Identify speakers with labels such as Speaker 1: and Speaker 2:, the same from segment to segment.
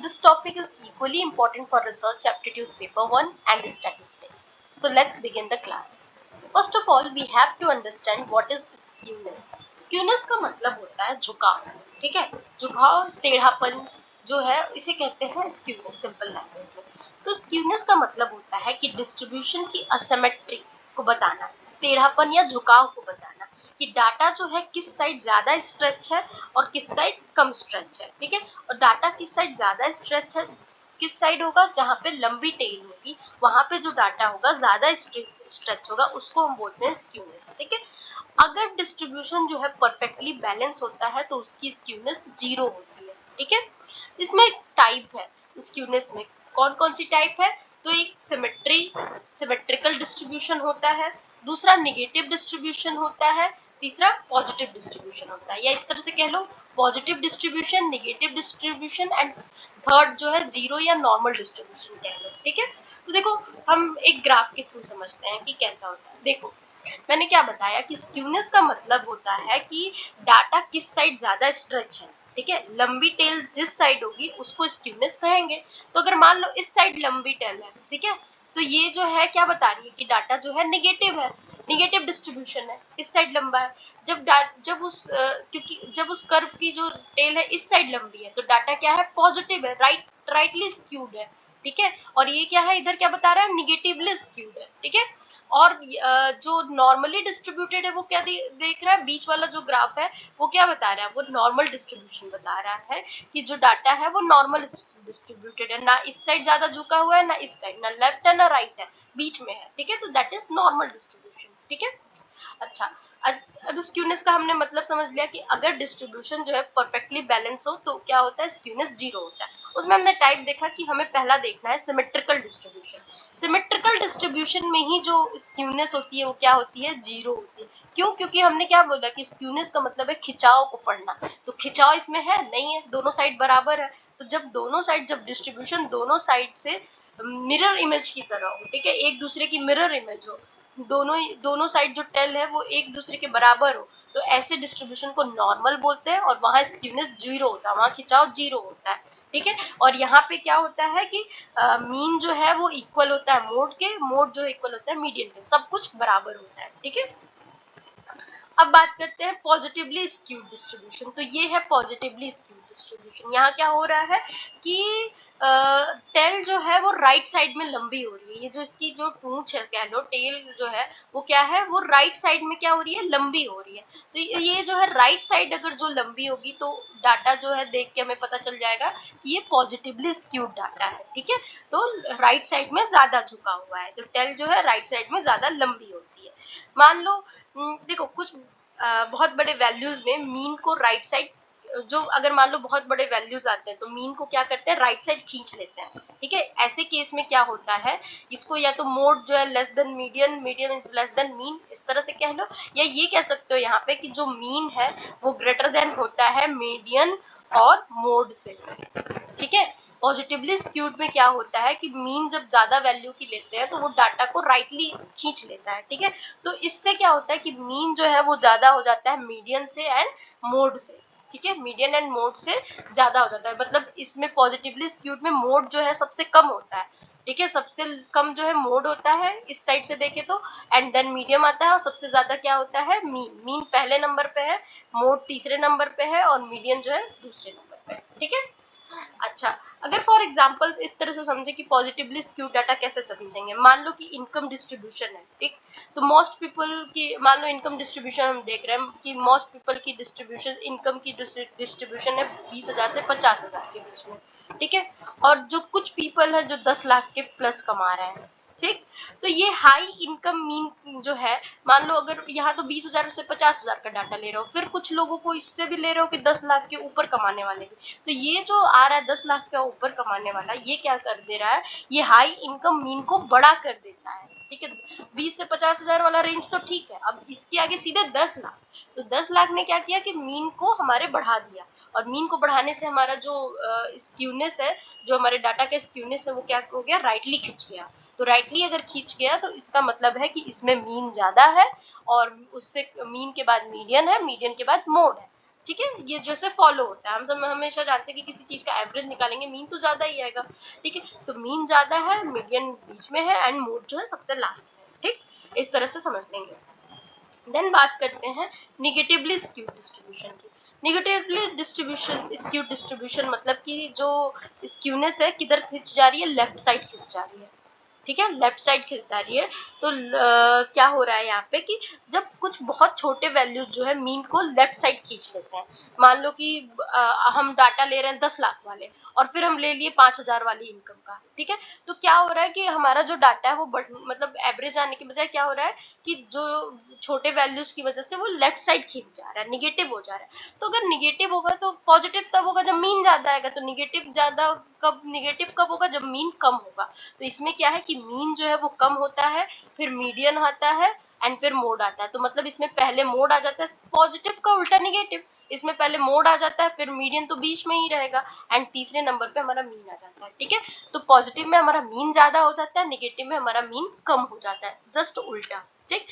Speaker 1: This topic is equally important for research aptitude paper 1 and statistics. So let's begin the class. First of all, we have to understand what is skewness. Skewness का मतलब होता है झुकाव, ठीक है? झुकाव, टेढ़ापन जो है इसे कहते हैं स्क्यूनेस, सिंपल लैंग्वेज में. तो स्क्यूनेस का मतलब होता है कि डिस्ट्रीब्यूशन की असिमेट्री को बताना, टेढ़ापन या झुकाव को बताना कि डाटा जो है किस साइड ज्यादा स्ट्रेच है और किस साइड कम स्ट्रेच है, ठीक है? और डाटा किस साइड ज्यादा स्ट्रेच है, किस साइड होगा जहाँ पे लंबी टेल होगी, वहां पे जो डाटा होगा ज्यादा स्ट्रेच होगा, उसको हम बोलते हैं स्क्यूनेस, ठीक है? अगर डिस्ट्रीब्यूशन जो है परफेक्टली बैलेंस होता है तो उसकी स्क्यूनेस 0 होती है, ठीक है? इसमें एक टाइप है स्क्यूनेस में. कौन कौन सी टाइप है? तो एक सिमेट्रिकल डिस्ट्रीब्यूशन होता है, दूसरा नेगेटिव डिस्ट्रीब्यूशन होता है, तीसरा पॉजिटिव डिस्ट्रीब्यूशन होता है. या इस तरह से कह लो, positive distribution, negative distribution and third जो है जीरो या नॉर्मल डिस्ट्रीब्यूशन कह लो, ठीक है? तो देखो, हम एक ग्राफ के थ्रू समझते हैं कि कैसा होता है. देखो, मैंने क्या बताया कि स्क्यूनेस का मतलब होता है कि डाटा किस साइड ज्यादा स्ट्रेच है, ठीक है? लंबी टेल जिस साइड होगी उसको स्क्यूनेस कहेंगे. तो अगर मान लो इस साइड लंबी टेल है, ठीक है, तो ये जो है क्या बता रही है कि डाटा जो है निगेटिव है, निगेटिव डिस्ट्रीब्यूशन है, इस साइड लंबा है. क्योंकि जब उस कर्व की जो टेल है इस साइड लंबी है तो डाटा क्या है, पॉजिटिव है, राइटली स्क्यूड है, ठीक है? और ये क्या है, इधर क्या बता रहा है, निगेटिवली स्क्यूड है, ठीक है? और जो नॉर्मली डिस्ट्रीब्यूटेड है वो क्या देख रहा है, बीच वाला जो ग्राफ है वो क्या बता रहा है, वो नॉर्मल डिस्ट्रीब्यूशन बता रहा है कि जो डाटा है वो नॉर्मल डिस्ट्रीब्यूटेड है, ना इस साइड ज्यादा झुका हुआ है, ना इस साइड, ना लेफ्ट है ना राइट है, बीच में है, ठीक है? तो दैट इज नॉर्मल डिस्ट्रीब्यूशन, ठीक है? अच्छा, अब स्क्यूनेस का हमने मतलब समझ लिया कि अगर डिस्ट्रीब्यूशन जो है परफेक्टली बैलेंस हो तो क्या होता है, स्क्यूनेस 0 होता है. उसमें हमने टाइप देखा कि हमें पहला देखना है सिमेट्रिकल डिस्ट्रीब्यूशन. सिमेट्रिकल डिस्ट्रीब्यूशन में ही जो स्क्यूनेस होती है वो क्या होती है, 0 होती है. क्यों? क्योंकि हमने क्या बोला कि स्क्यूनेस का मतलब है खिंचाव को पढ़ना. तो खिंचाव इसमें है नहीं है, दोनों साइड बराबर है. तो जब डिस्ट्रीब्यूशन दोनों साइड से मिरर इमेज की तरह हो, ठीक है, एक दूसरे की मिरर इमेज हो, दोनों साइड जो टेल है वो एक दूसरे के बराबर हो, तो ऐसे डिस्ट्रीब्यूशन को नॉर्मल बोलते हैं और वहां स्क्यूनेस 0 होता है, वहां खिंचाव 0 होता है, ठीक है? और यहाँ पे क्या होता है कि मीन जो है वो इक्वल होता है मोड के, मोड जो इक्वल होता है मीडियन के, सब कुछ बराबर होता है, ठीक है? अब बात करते हैं पॉजिटिवली स्क्यूड डिस्ट्रीब्यूशन. तो ये है पॉजिटिवली स्क्यूड डिस्ट्रीब्यूशन. यहाँ क्या हो रहा है कि टेल जो है वो राइट साइड में लंबी हो रही है. ये जो इसकी जो पूंछ है, कह लो टेल जो है वो क्या है, वो राइट साइड में क्या हो रही है, लंबी हो रही है. तो ये जो है राइट साइड अगर जो लंबी होगी तो डाटा जो है देख के हमें पता चल जाएगा कि ये पॉजिटिवली स्क्यूड डाटा है, ठीक है? तो राइट साइड में ज्यादा झुका हुआ है, तो टेल जो है राइट साइड में ज्यादा लंबी होती है. मान लो देखो, कुछ बहुत बड़े वैल्यूज में मीन को राइट साइड, जो अगर मान लो बहुत बड़े वैल्यूज आते हैं तो मीन को क्या करते हैं, राइट साइड खींच लेते हैं, ठीक है? ऐसे केस में क्या होता है, इसको या तो मोड जो है less than median, median is less than mean, इस तरह से कह लो. या ये कह सकते हो यहाँ पे कि जो मीन है वो ग्रेटर देन होता है मीडियन और मोड से, ठीक है? पॉजिटिवली स्क्यूड में क्या होता है कि मीन जब ज्यादा वैल्यू की लेते हैं तो वो डाटा को राइटली खींच लेता है, ठीक है? तो इससे क्या होता है कि मीन जो है वो ज्यादा हो जाता है मीडियन से एंड मोड से, ठीक है? मीडियन एंड मोड से ज्यादा हो जाता है. मतलब इसमें पॉजिटिवली स्क्यूड में मोड जो है सबसे कम होता है, ठीक है? सबसे कम जो है मोड होता है इस साइड से देखे तो, एंड देन मीडियम आता है, और सबसे ज्यादा क्या होता है, मीन पहले नंबर पे है, मोड तीसरे नंबर पे है और मीडियन जो है दूसरे नंबर पे है, ठीक है? अच्छा, अगर फॉर एग्जांपल इस तरह से समझे कि पॉजिटिवली स्क्यूड डाटा कैसे समझेंगे. मान लो कि इनकम डिस्ट्रीब्यूशन है, ठीक? तो मोस्ट पीपल की, मान लो इनकम डिस्ट्रीब्यूशन हम देख रहे हैं कि मोस्ट पीपल की डिस्ट्रीब्यूशन, इनकम की डिस्ट्रीब्यूशन है 20,000 से 50,000 के बीच में, ठीक है? और जो कुछ पीपल है जो 10 लाख के प्लस कमा रहे हैं, ठीक? तो ये हाई इनकम मीन जो है, मान लो अगर यहाँ तो 20,000 से 50,000 का डाटा ले रहे हो, फिर कुछ लोगों को इससे भी ले रहे हो कि 10 लाख के ऊपर कमाने वाले भी. तो ये जो आ रहा है 10 लाख का ऊपर कमाने वाला, ये क्या कर दे रहा है, ये हाई इनकम मीन को बड़ा कर देता है, ठीक है? 20 से 50,000 वाला रेंज तो ठीक है, अब इसके आगे सीधे 10 लाख. तो 10 लाख ने क्या किया कि मीन को हमारे बढ़ा दिया, और मीन को बढ़ाने से हमारा जो स्क्यूनेस है, जो हमारे डाटा का स्क्यूनेस है, वो क्या हो गया, राइटली खिंच गया. तो राइटली अगर खींच गया तो इसका मतलब है कि इसमें मीन ज्यादा है, और उससे मीन के बाद मीडियन है, मीडियन के बाद मोड है. ठीक है, ये जैसे फॉलो होता है, हम सब हमेशा जानते हैं कि किसी चीज का एवरेज निकालेंगे मीन तो ज्यादा ही आएगा। ठीक है, तो मीन ज्यादा है, मीडियन बीच में है एंड मोड जो है सबसे लास्ट में है। ठीक, इस तरह से समझ लेंगे। देन बात करते हैं निगेटिवली स्क्यूड डिस्ट्रीब्यूशन की। निगेटिवली डिस्ट्रीब्यूशन स्क्यूड डिस्ट्रीब्यूशन मतलब कि जो स्क्यूनेस है किधर खिंच जा रही है, लेफ्ट साइड खिंच जा रही है। ठीक है, लेफ्ट साइड खिंचता रही है। तो क्या हो रहा है यहाँ पे कि जब कुछ बहुत छोटे वैल्यूज जो है मीन को लेफ्ट साइड खींच लेते हैं। मान लो कि हम डाटा ले रहे हैं 10 लाख वाले और फिर हम ले लिए 5,000 वाली इनकम का। ठीक है, तो क्या हो रहा है कि हमारा जो डाटा है वो मतलब एवरेज आने के बजाय क्या हो रहा है कि जो छोटे वैल्यूज की वजह से वो लेफ्ट साइड खींच जा रहा है, निगेटिव हो जा रहा है। तो अगर निगेटिव होगा तो पॉजिटिव तब होगा जब मीन ज्यादा आएगा, तो निगेटिव कब होगा, जब मीन कम होगा। तो इसमें क्या है कि मीन जो है वो कम होता है, फिर मीडियन आता है एंड फिर मोड आता है। तो मतलब इसमें पहले मोड आ जाता है, पॉजिटिव का उल्टा निगेटिव, इसमें पहले मोड आ जाता है, फिर मीडियन तो बीच में ही रहेगा एंड तीसरे नंबर पे हमारा मीन आ जाता है। ठीक है, तो पॉजिटिव में हमारा मीन ज्यादा हो जाता है, निगेटिव में हमारा मीन कम हो जाता है, जस्ट उल्टा। ठीक,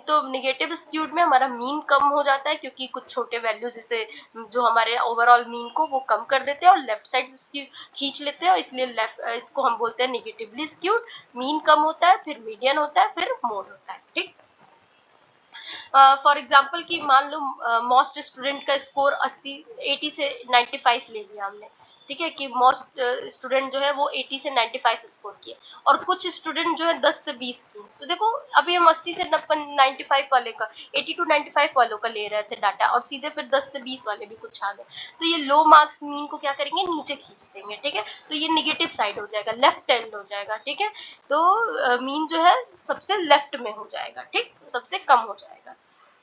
Speaker 1: तो निगेटिव स्क्यूड में हमारा मीन कम हो जाता है क्योंकि कुछ छोटे वैल्यू जैसे जो हमारे ओवरऑल मीन को वो कम कर देते हैं और लेफ्ट साइड इसकी खींच लेते हैं, और इसलिए लेफ्ट इसको हम बोलते हैं निगेटिवली स्क्यूड। मीन कम होता है, फिर मीडियन होता है, फिर मोड होता है। ठीक, फॉर एग्जाम्पल कि मान लो मोस्ट स्टूडेंट का स्कोर 80 से 95 ले लिया हमने। ठीक है, कि मोस्ट स्टूडेंट जो है वो 80 से 95 स्कोर किए और कुछ स्टूडेंट जो है 10 से 20 किए। तो देखो अभी हम 80 से 95 वाले का 80 टू 95 वालों का ले रहे थे डाटा और सीधे फिर 10 से 20 वाले भी कुछ आ गए, तो ये लो मार्क्स मीन को क्या करेंगे, नीचे खींच देंगे। ठीक है, तो ये निगेटिव साइड हो जाएगा, लेफ्ट हैंड हो जाएगा। ठीक है, तो मीन जो है सबसे लेफ्ट में हो जाएगा। ठीक, सबसे कम हो जाएगा।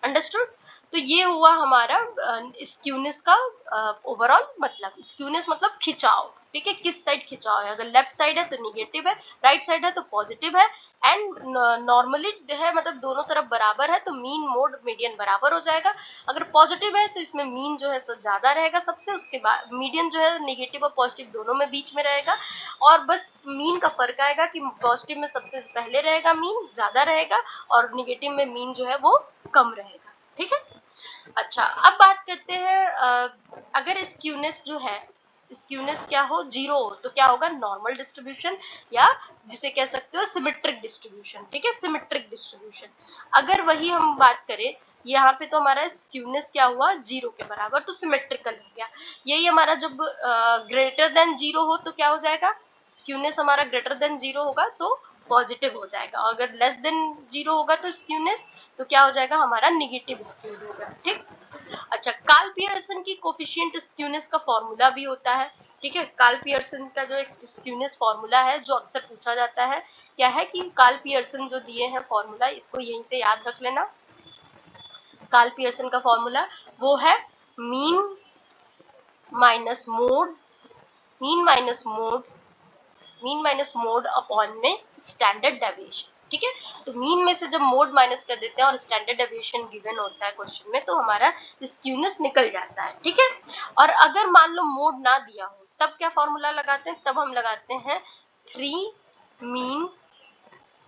Speaker 1: अंडरस्टूड। तो ये हुआ हमारा स्क्यूनेस का ओवरऑल मतलब। स्क्यूनेस मतलब खिंचाव। ठीक है, किस साइड खिंचाव है, अगर लेफ्ट साइड है तो निगेटिव है, राइट साइड है तो पॉजिटिव है एंड नॉर्मली है मतलब दोनों तरफ बराबर है तो मीन मोड मीडियन बराबर हो जाएगा। अगर पॉजिटिव है तो इसमें मीन जो है ज्यादा रहेगा सबसे, उसके बाद मीडियन जो है निगेटिव और पॉजिटिव दोनों में बीच में रहेगा, और बस मीन का फर्क आएगा कि पॉजिटिव में सबसे पहले रहेगा मीन ज्यादा रहेगा और निगेटिव में मीन जो है वो कम रहेगा। ठीक है, अच्छा अब बात करते हैं अगर स्क्यूनेस जो है, स्क्यूनेस क्या हो, जीरो हो तो क्या होगा, नॉर्मल डिस्ट्रीब्यूशन या जिसे कह सकते हो सिमेट्रिक डिस्ट्रीब्यूशन। ठीक है, सिमेट्रिक डिस्ट्रीब्यूशन। अगर वही हम बात करें यहाँ पे तो हमारा स्क्यूनेस क्या हुआ, जीरो के बराबर, तो सिमेट्रिकल हो गया। यही हमारा जब ग्रेटर देन जीरो हो तो क्या हो जाएगा, स्क्यूनेस हमारा ग्रेटर देन जीरो होगा तो पॉजिटिव हो जाएगा, और अगर लेस देन जीरो होगा तो स्क्यूनेस तो क्या हो जाएगा, हमारा निगेटिव स्क्यूड होगा। ठीक, अच्छा कार्ल पियर्सन की कोफिशिएंट स्क्यूनेस का फॉर्मूला भी होता है। ठीक है, कार्ल पियर्सन का जो एक स्क्यूनेस फॉर्मूला है जो अक्सर पूछा जाता है, क्या है कि कार्ल पियर्सन जो दिए हैं फॉर्मूला, इसको यहीं से याद रख लेना। कार्ल पियर्सन का फॉर्मूला वो है mean minus mode, mean minus mode, mean minus mode upon में स्टैंडर्ड डेविएशन। ठीक है, तो मीन में से जब मोड माइनस कर देते हैं और स्टैंडर्ड डेविएशन गिवन होता है क्वेश्चन में तो हमारा स्क्यूनेस निकल जाता है। ठीक है, और अगर मान लो मोड ना दिया हो तब क्या फॉर्मूला लगाते हैं, तब हम लगाते हैं 3 मीन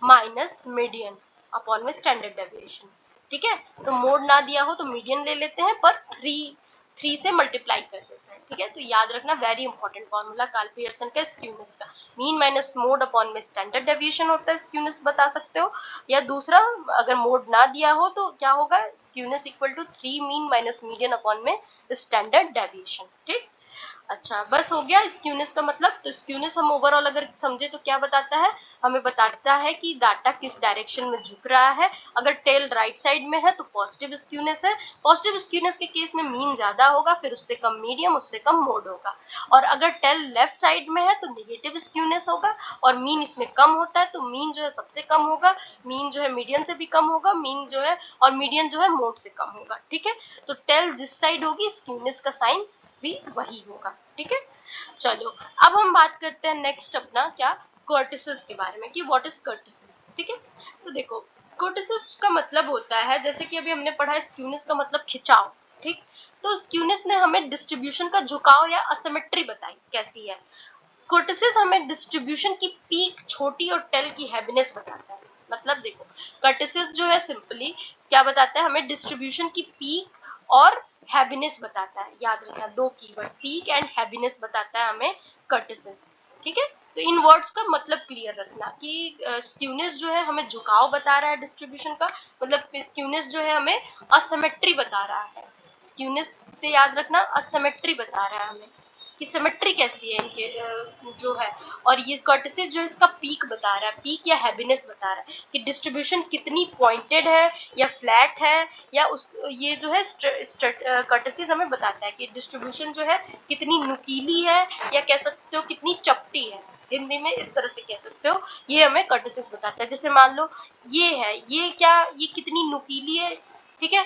Speaker 1: माइनस मीडियन अपॉन में स्टैंडर्ड डेविएशन। ठीक है, तो मोड ना दिया हो तो मीडियन ले लेते हैं पर 3 से मल्टीप्लाई कर देते हैं। ठीक है, तो याद रखना very important formula Karl Pearson का स्क्यूनेस का, मीन माइनस मोड अपॉन में स्टैंडर्ड डेविएशन होता है, स्क्यूनेस बता सकते हो। या दूसरा अगर मोड ना दिया हो तो क्या होगा, skewness equal to 3 mean minus median upon में स्टैंडर्ड डेविएशन। ठीक, अच्छा बस हो गया स्क्यूनेस का मतलब। तो स्क्यूनेस हम ओवरऑल अगर समझे तो क्या बताता है, हमें बताता है कि डाटा किस डायरेक्शन में झुक रहा है। अगर टेल राइट साइड में है तो पॉजिटिव स्क्यूनेस है, पॉजिटिव स्क्यूनेस के केस में मीन ज्यादा होगा, फिर उससे कम मीडियम, उससे कम मोड होगा। और अगर टेल लेफ्ट साइड में है तो निगेटिव स्क्यूनेस होगा और मीन इसमें कम होता है तो मीन जो है सबसे कम होगा, मीन जो है मीडियन से भी कम होगा, मीन जो है और मीडियन जो है मोड से कम होगा। ठीक है, तो टेल जिस साइड होगी स्क्यूनेस का साइन भी वही होगा। ठीक है, चलो अब हम बात करते हैं नेक्स्ट अपना क्या, कर्टिसिस के बारे में कि व्हाट इज कर्टिसिस। ठीक है, तो देखो कर्टिसिस का मतलब होता है, जैसे कि अभी हमने पढ़ा है स्क्यूनेस का मतलब खिंचाव। ठीक, तो स्क्यूनेस ने हमें डिस्ट्रीब्यूशन का झुकाव या असिमेट्री बताई कैसी है। कर्टिसिस हमें डिस्ट्रीब्यूशन की पीक छोटी और टेल की हैवीनेस बताता है। मतलब देखो कर्टिसिस जो है सिंपली क्या बताता है, हमें डिस्ट्रीब्यूशन की पीक और हैबिनेस बताता है, याद रखना दो कीवर्ड, पीक एंड हैबिनेस बताता है हमें कर्टिसिस। ठीक है, तो इन वर्ड्स का मतलब क्लियर रखना कि स्क्यूनेस जो है हमें झुकाव बता रहा है डिस्ट्रीब्यूशन का, मतलब स्क्यूनेस जो है हमें असिमेट्री बता रहा है। स्क्यूनेस से याद रखना असिमेट्री बता रहा है हमें कि सिमेट्री कैसी है इनके जो है। और ये कर्टिसिस जो है इसका पीक बता रहा है, पीक या हैबिनेस बता रहा है कि डिस्ट्रीब्यूशन कितनी पॉइंटेड है या फ्लैट है, या उस ये जो है कर्टिसिस हमें बताता है कि डिस्ट्रीब्यूशन जो है कितनी नुकीली है, या कह सकते हो कितनी चपटी है, हिंदी में इस तरह से कह सकते हो। ये हमें कर्टिसिस बताता है। जैसे मान लो ये है, ये क्या, ये कितनी नुकीली है, ठीक है,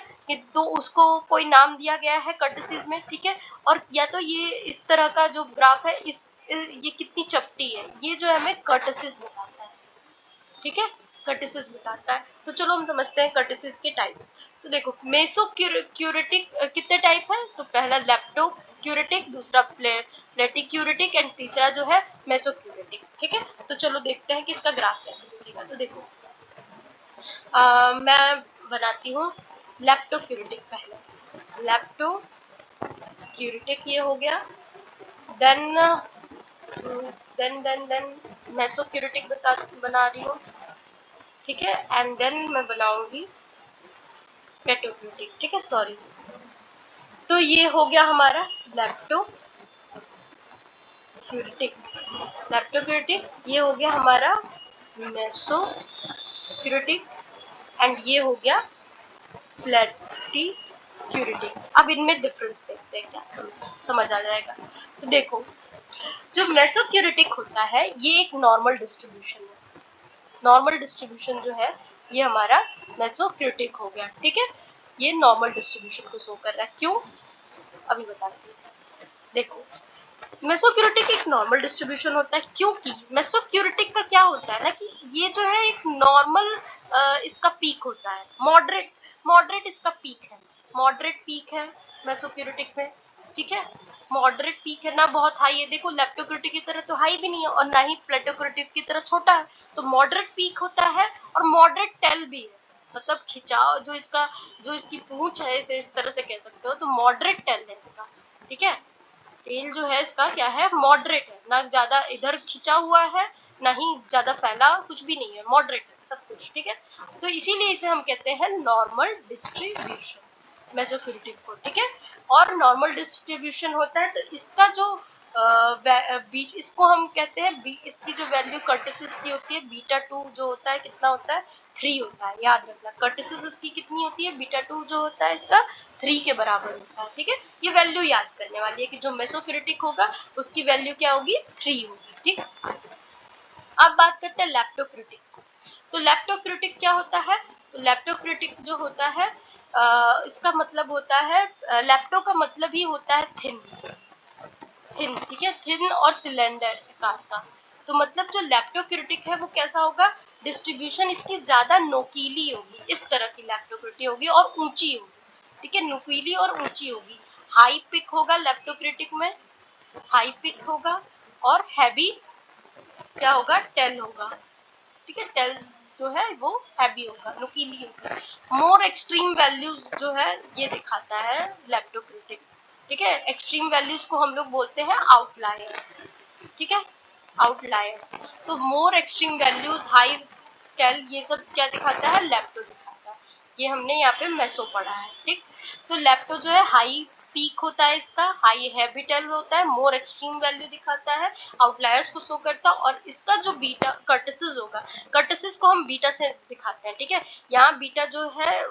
Speaker 1: तो उसको कोई नाम दिया गया है कर्टिसिस में, ठीक है। और या तो ये इस तरह का जो ग्राफ है, ये कितनी चपटी है, ये जो है हमें कर्टिसिस बताता है, ठीक है, कर्टिसिस बताता है। तो चलो हम समझते हैं कर्टिसिस के टाइप। तो देखो मेसोक्यूरेटिक कितने टाइप है, तो पहला लेप्टोक्यूरेटिक, दूसरा प्लेटिक्यूरेटिक एंड तीसरा जो है मेसोक्यूरेटिक। ठीक है, तो चलो देखते हैं कि इसका ग्राफ कैसे दिखेगा। तो देखो मैं बनाती हूँ लेप्टोक्यूरेटिक पहले। लेप्टोक्यूरेटिक ये हो गया, देन देन मेसोक्यूरेटिक बना रही हूँ, ठीक है, एंड देन मैं बनाऊंगी प्लेटोक्यूरेटिक, ठीक है, सॉरी। तो ये हो गया हमारा लेप्टोक्यूरेटिक, ये हो गया हमारा मेसोक्यूरेटिक, एंड ये हो गया प्लेटिक्यूरेटिक। अब इनमें डिफरेंस देखते हैं, क्या समझ आ जाएगा। तो देखो जो मेसोक्यूरेटिक होता है ये एक नॉर्मल डिस्ट्रीब्यूशन है। नॉर्मल डिस्ट्रीब्यूशन जो है ये हमारा मेसोक्यूरेटिक हो गया, ठीक है। ये नॉर्मल डिस्ट्रीब्यूशन को शो कर रहा है, क्यों अभी बताती हूँ। देखो मेसोक्यूरेटिक एक नॉर्मल डिस्ट्रीब्यूशन होता है क्योंकि मेसोक्यूरेटिक का क्या होता है ना कि ये जो है एक नॉर्मल इसका पीक होता है, मॉडरेट इसका पीक है, मॉडरेट पीक है मेसोक्यूरेटिक में, ठीक है। मॉडरेट पीक है, ना बहुत हाई है, देखो लेप्टोक्यूरेटिक की तरह तो हाई भी नहीं है और ना ही प्लेटोक्यूरेटिक की तरह छोटा है, तो मॉडरेट पीक होता है और मॉडरेट टेल भी है, मतलब खिंचाव जो इसका, जो इसकी पूंछ है, इसे इस तरह से कह सकते हो, तो मॉडरेट टेल है इसका, ठीक है। टेल जो है इसका क्या है, मॉडरेट है, ना ज्यादा इधर खिंचा हुआ है ना ही ज्यादा फैला, कुछ भी नहीं है, मॉडरेट है सब कुछ, ठीक है। तो इसीलिए इसे हम कहते हैं नॉर्मल डिस्ट्रीब्यूशन मेसोक्यूरेटिक को, ठीक है। और नॉर्मल डिस्ट्रीब्यूशन होता है तो इसका जो इसको हम कहते हैं इसकी जो वैल्यू कर्टिसिस की होती है बीटा 2 जो होता है कितना होता है 3 होता है, याद रखना कर्टिसिस इसकी कितनी होती है, बीटा 2 जो होता है इसका 3 के बराबर होता है, ठीक है। ये वैल्यू याद करने वाली है कि जो मेसोक्यूरेटिक होगा उसकी वैल्यू क्या होगी 3 होगी, ठीक। अब बात करते हैं लेप्टोक्यूरेटिक। तो लेप्टोक्यूरेटिक क्या होता है, तो लेप्टोक्यूरेटिक जो होता है इसका मतलब होता है लेप्टो का मतलब ही होता है थिन, ठीक है, थिन और सिलेंडर आकार का। तो मतलब जो लेप्टोक्यूरेटिक है वो कैसा होगा, डिस्ट्रीब्यूशन इसकी ज्यादा नोकीली होगी, इस तरह की लेप्टोक्यूरेटिक होगी और ऊंची होगी, ठीक है, नुकीली और ऊंची होगी। हाई पिक होगा लेप्टोक्यूरेटिक में, हाई पिक होगा, और हैवी क्या होगा, टेल होगा, ठीक है, टेल जो है वो हैवी होगा, नुकीली होगी। मोर एक्सट्रीम वैल्यूज जो है ये दिखाता है लेप्टोक्यूरेटिक, ठीक है। एक्सट्रीम वैल्यूज को हम लोग बोलते हैं आउटलायर्स, ठीक है, आउटलायर्स। तो more extreme values, high tail, ये सब क्या दिखाता है, लेप्टो दिखाता है। ये हमने यहाँ पे मेसो पढ़ा है, ठीक। तो लेप्टो जो है हाई पीक होता है इसका, हाई हैवी टेल होता है, मोर एक्सट्रीम वैल्यू दिखाता है, आउटलायर्स को शो करता है। और इसका जो बीटा कर्टिसिस होगा, कर्टिसिस को हम बीटा से दिखाते हैं, ठीक है। यहाँ बीटा जो है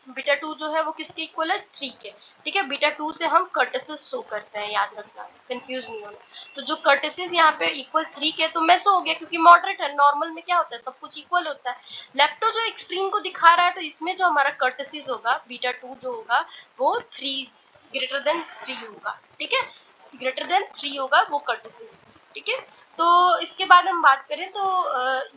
Speaker 1: बीटा 2 जो है वो किसके इक्वल है 3 के, ठीक है। बीटा 2 से हम कर्टिसिस शो करते हैं, याद रखना, कंफ्यूज नहीं होना। तो जो कर्टिसिस यहाँ पे इक्वल 3 के, तो मेसो हो गया क्योंकि मॉडरेट है, नॉर्मल में क्या होता है सब कुछ इक्वल होता है। लेप्टो जो एक्सट्रीम को दिखा रहा है तो इसमें जो हमारा कर्टिसिस होगा बीटा 2 जो होगा वो 3 ग्रेटर देन 3 होगा, ठीक है, ग्रेटर देन 3 होगा वो कर्टिसिस, ठीक है। तो इसके बाद हम बात करें तो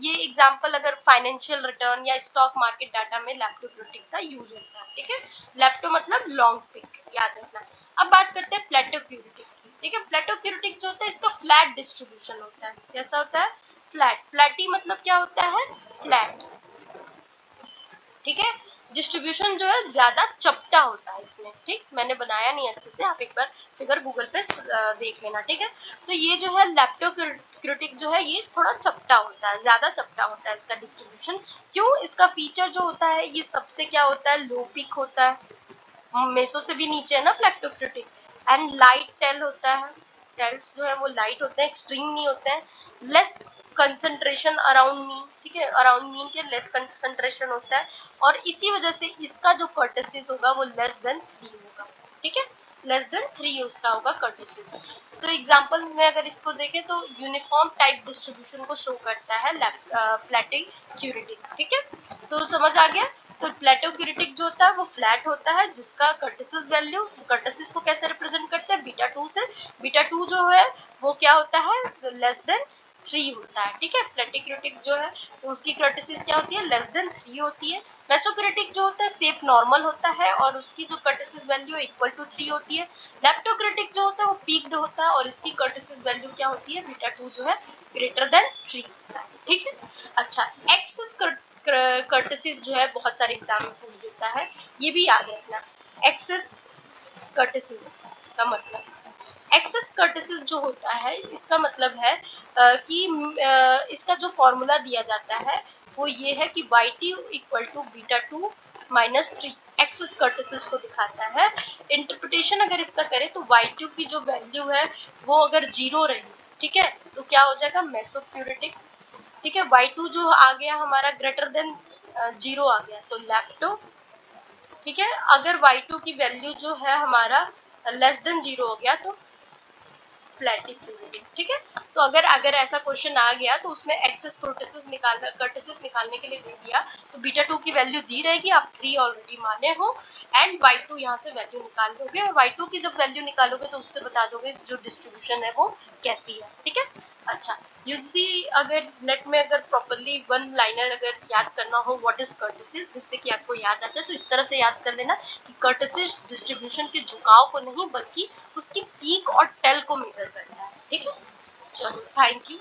Speaker 1: ये एग्जांपल अगर फाइनेंशियल रिटर्न या स्टॉक मार्केट डाटा में लेप्टोक्यूरेटिक का यूज होता है, ठीक है। लेप्टो मतलब लॉन्ग पिक, याद रखना। अब बात करते हैं प्लेटोक्यूरेटिक की, ठीक है। प्लेटोक्यूरेटिक जो होता है इसका फ्लैट डिस्ट्रीब्यूशन होता है, कैसा होता है, फ्लैट, फ्लैटी मतलब क्या होता है, फ्लैट, ठीक है। डिस्ट्रीब्यूशन जो है ज्यादा चपटा होता है इसमें, ठीक, मैंने बनाया नहीं अच्छे से, आप एक बार फिगर गूगल पे देख लेना, ठीक है। तो ये जो है लेप्टोक्रिटिक जो है ये थोड़ा चपटा होता है, ज्यादा चपटा होता है इसका डिस्ट्रीब्यूशन। क्यों? इसका फीचर जो होता है ये सबसे क्या होता है, लो पिक होता है, मेसो से भी नीचे है ना लेप्टोक्रिटिक, एंड लाइट टेल होता है, टेल्स जो है वो लाइट होते हैं, एक्सट्रीम नहीं होते हैं, लेस कंसंट्रेशन अराउंड मीन, ठीक है, अराउंड मीन के लेस कंसंट्रेशन होता है, और इसी वजह से इसका जो कर्टेसिस होगा वो लेस देन 3 होगा, ठीक है, लेस देन 3 उसका होगा कर्टेसिस। तो एग्जांपल में अगर इसको देखें तो यूनिफॉर्म टाइप डिस्ट्रीब्यूशन को शो करता है प्लेटोक्यूरेटिक, ठीक है, तो समझ आ गया। तो प्लेटोक्यूरेटिक जो होता है वो फ्लैट होता है, जिसका कर्टेसिस वैल्यू, कर्टेसिस को कैसे रिप्रेजेंट करते हैं, बीटा 2 से, बीटा 2 जो है वो क्या होता है, लेस देन 3 होता है, ठीक है। प्लेटोक्यूरेटिक जो है तो उसकी कर्टेसिस क्या होती है, लेस देन 3 होती है। मेसोक्रेटिक जो होता है सेफ नॉर्मल होता है और उसकी जो कर्टेसिस वैल्यू इक्वल टू 3 होती है। लेप्टोक्रेटिक जो होता है वो पीक्ड होता है और इसकी कर्टेसिस वैल्यू क्या होती है, बीटा 2 जो है ग्रेटर देन 3 होता है, ठीक है। अच्छा, एक्सेस कर्टेसिस जो है बहुत सारे एग्जाम में पूछ देता है, ये भी याद रखना। एक्सेस कर्टेसिस का मतलब, एक्सेस कर्टेसिस जो होता है इसका मतलब है कि इसका जो फॉर्मूला दिया जाता है वो ये है कि y2 equal to beta 2 minus 3, excess kurtosis को दिखाता है। इंटरप्रिटेशन अगर इसका करें तो y2 की जो वैल्यू है वो अगर 0 रही, ठीक है, तो क्या हो जाएगा, मेसोक्यूरेटिक, ठीक है। y2 जो आ गया हमारा ग्रेटर देन 0 आ गया तो लैप्टो, ठीक है। अगर y2 की वैल्यू जो है हमारा लेस देन 0 हो गया तो प्लेटिक्यूरेटिक, ठीक है। तो अगर अगर ऐसा क्वेश्चन आ गया तो उसमें एक्सेस कर्टेसिस निकालने के लिए दे दिया तो बीटा 2 की वैल्यू दी रहेगी, आप 3 ऑलरेडी माने हो, एंड y2 यहाँ से वैल्यू निकाल लोगे, और y2 की जब वैल्यू निकालोगे तो उससे बता दोगे जो डिस्ट्रीब्यूशन है वो कैसी है, ठीक है। अच्छा, यूजी अगर नेट में अगर प्रॉपरली वन लाइनर अगर याद करना हो व्हाट इज कर्टेसिस, जिससे कि आपको याद आ जाए, तो इस तरह से याद कर लेना कि कर्टेसिस डिस्ट्रीब्यूशन के झुकाव को नहीं बल्कि उसकी पीक और टेल को मेजर करता है, ठीक है। चलो, थैंक यू।